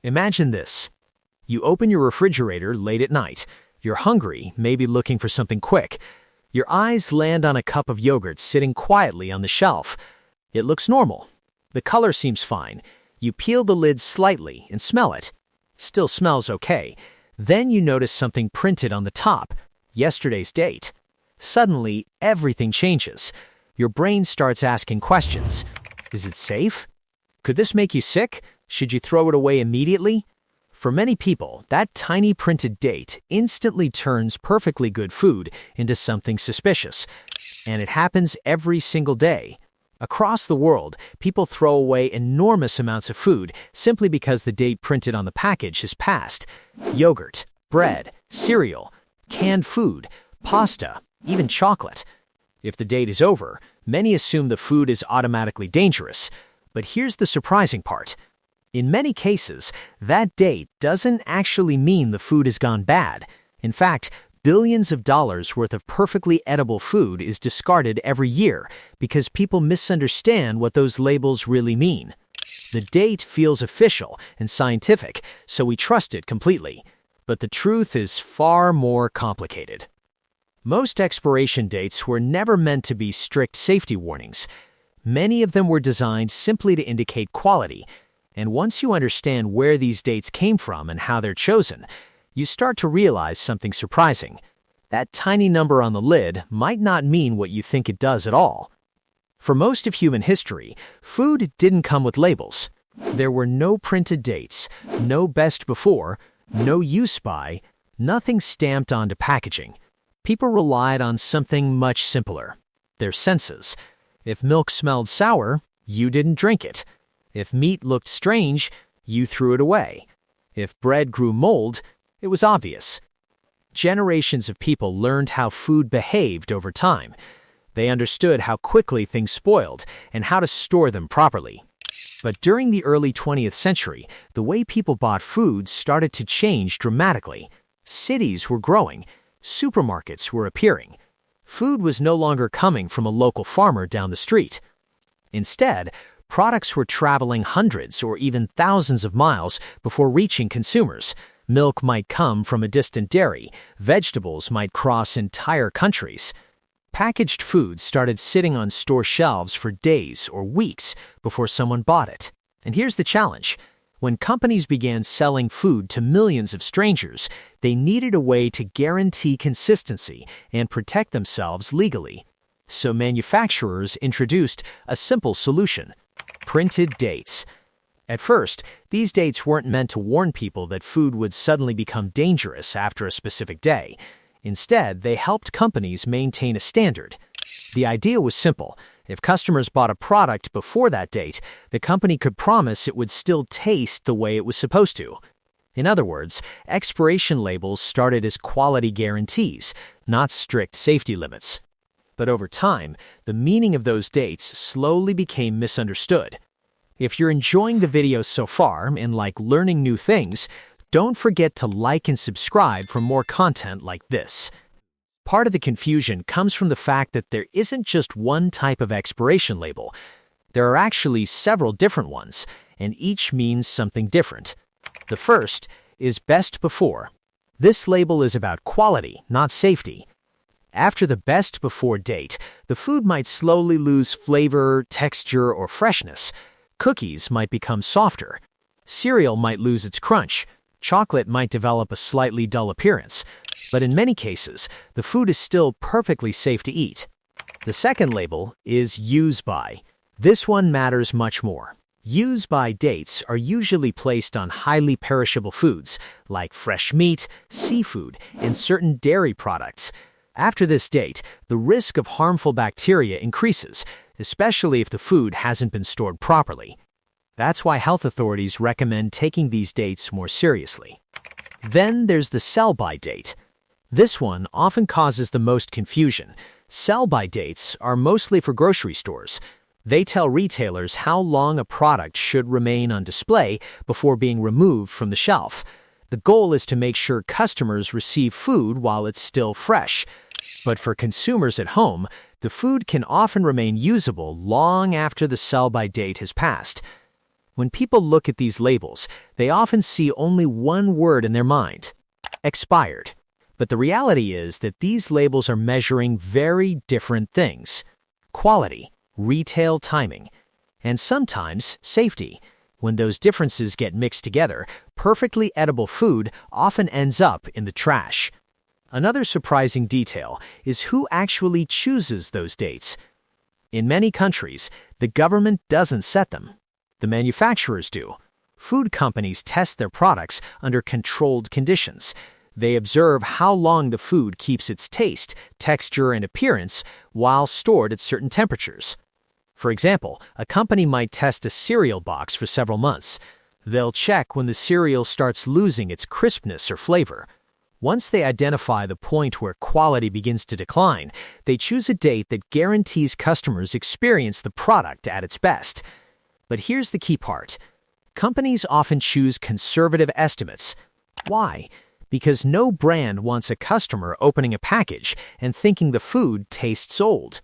Imagine this. You open your refrigerator late at night. You're hungry, maybe looking for something quick. Your eyes land on a cup of yogurt sitting quietly on the shelf. It looks normal. The color seems fine. You peel the lid slightly and smell it. Still smells okay. Then you notice something printed on the top. Yesterday's date. Suddenly, everything changes. Your brain starts asking questions. Is it safe? Could this make you sick? Should you throw it away immediately? For many people, that tiny printed date instantly turns perfectly good food into something suspicious. And it happens every single day. Across the world, people throw away enormous amounts of food simply because the date printed on the package has passed. Yogurt, bread, cereal, canned food, pasta, even chocolate. If the date is over, many assume the food is automatically dangerous. But here's the surprising part. In many cases, that date doesn't actually mean the food has gone bad. In fact, billions of dollars worth of perfectly edible food is discarded every year because people misunderstand what those labels really mean. The date feels official and scientific, so we trust it completely. But the truth is far more complicated. Most expiration dates were never meant to be strict safety warnings. Many of them were designed simply to indicate quality. And once you understand where these dates came from and how they're chosen, you start to realize something surprising. That tiny number on the lid might not mean what you think it does at all. For most of human history, food didn't come with labels. There were no printed dates, no best before, no use by, nothing stamped onto packaging. People relied on something much simpler: their senses. If milk smelled sour, you didn't drink it. If meat looked strange, you threw it away. If bread grew mold, it was obvious. Generations of people learned how food behaved over time. They understood how quickly things spoiled and how to store them properly. But during the early 20th century, the way people bought food started to change dramatically. Cities were growing. Supermarkets were appearing. Food was no longer coming from a local farmer down the street. Instead, products were traveling hundreds or even thousands of miles before reaching consumers. Milk might come from a distant dairy. Vegetables might cross entire countries. Packaged food started sitting on store shelves for days or weeks before someone bought it. And here's the challenge. When companies began selling food to millions of strangers, they needed a way to guarantee consistency and protect themselves legally. So manufacturers introduced a simple solution: printed dates. At first, these dates weren't meant to warn people that food would suddenly become dangerous after a specific day. Instead, they helped companies maintain a standard. The idea was simple. If customers bought a product before that date, the company could promise it would still taste the way it was supposed to. In other words, expiration labels started as quality guarantees, not strict safety limits. But over time, the meaning of those dates slowly became misunderstood. If you're enjoying the video so far and like learning new things, don't forget to like and subscribe for more content like this. Part of the confusion comes from the fact that there isn't just one type of expiration label. There are actually several different ones, and each means something different. The first is best before. This label is about quality, not safety. After the best before date, the food might slowly lose flavor, texture, or freshness. Cookies might become softer. Cereal might lose its crunch. Chocolate might develop a slightly dull appearance. But in many cases, the food is still perfectly safe to eat. The second label is use by. This one matters much more. Use by dates are usually placed on highly perishable foods like fresh meat, seafood, and certain dairy products. After this date, the risk of harmful bacteria increases, especially if the food hasn't been stored properly. That's why health authorities recommend taking these dates more seriously. Then there's the sell-by date. This one often causes the most confusion. Sell-by dates are mostly for grocery stores. They tell retailers how long a product should remain on display before being removed from the shelf. The goal is to make sure customers receive food while it's still fresh. But for consumers at home, the food can often remain usable long after the sell-by date has passed. When people look at these labels, they often see only one word in their mind: expired. But the reality is that these labels are measuring very different things: quality, retail timing, and sometimes safety. When those differences get mixed together, perfectly edible food often ends up in the trash. Another surprising detail is who actually chooses those dates. In many countries, the government doesn't set them. The manufacturers do. Food companies test their products under controlled conditions. They observe how long the food keeps its taste, texture, and appearance while stored at certain temperatures. For example, a company might test a cereal box for several months. They'll check when the cereal starts losing its crispness or flavor. Once they identify the point where quality begins to decline, they choose a date that guarantees customers experience the product at its best. But here's the key part. Companies often choose conservative estimates. Why? Because no brand wants a customer opening a package and thinking the food tastes old.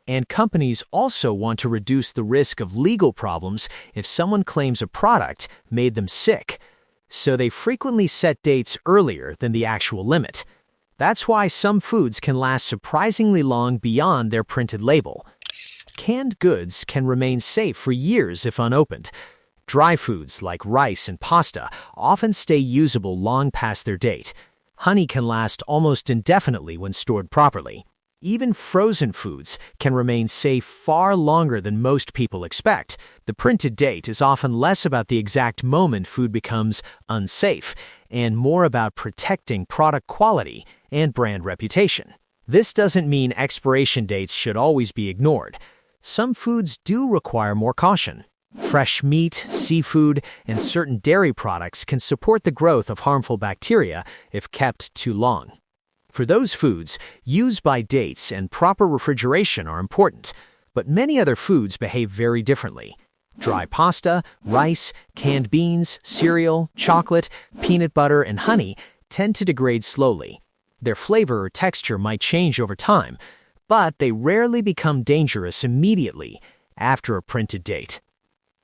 And companies also want to reduce the risk of legal problems if someone claims a product made them sick. So they frequently set dates earlier than the actual limit. That's why some foods can last surprisingly long beyond their printed label. Canned goods can remain safe for years if unopened. Dry foods like rice and pasta often stay usable long past their date. Honey can last almost indefinitely when stored properly. Even frozen foods can remain safe far longer than most people expect. The printed date is often less about the exact moment food becomes unsafe and more about protecting product quality and brand reputation. This doesn't mean expiration dates should always be ignored. Some foods do require more caution. Fresh meat, seafood, and certain dairy products can support the growth of harmful bacteria if kept too long. For those foods, use-by dates and proper refrigeration are important, but many other foods behave very differently. Dry pasta, rice, canned beans, cereal, chocolate, peanut butter, and honey tend to degrade slowly. Their flavor or texture might change over time, but they rarely become dangerous immediately after a printed date.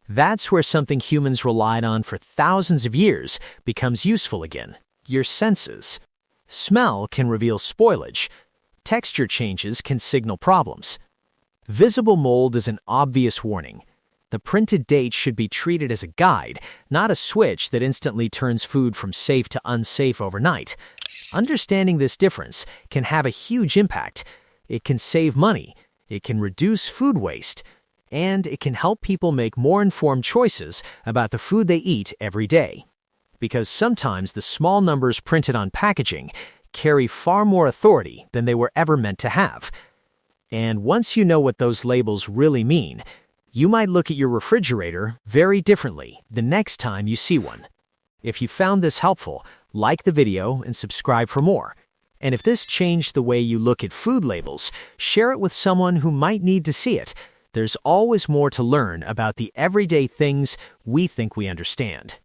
That's where something humans relied on for thousands of years becomes useful again: your senses. Smell can reveal spoilage. Texture changes can signal problems. Visible mold is an obvious warning. The printed date should be treated as a guide, not a switch that instantly turns food from safe to unsafe overnight. Understanding this difference can have a huge impact. It can save money, it can reduce food waste, and it can help people make more informed choices about the food they eat every day. Because sometimes the small numbers printed on packaging carry far more authority than they were ever meant to have. And once you know what those labels really mean, you might look at your refrigerator very differently the next time you see one. If you found this helpful, like the video and subscribe for more. And if this changed the way you look at food labels, share it with someone who might need to see it. There's always more to learn about the everyday things we think we understand.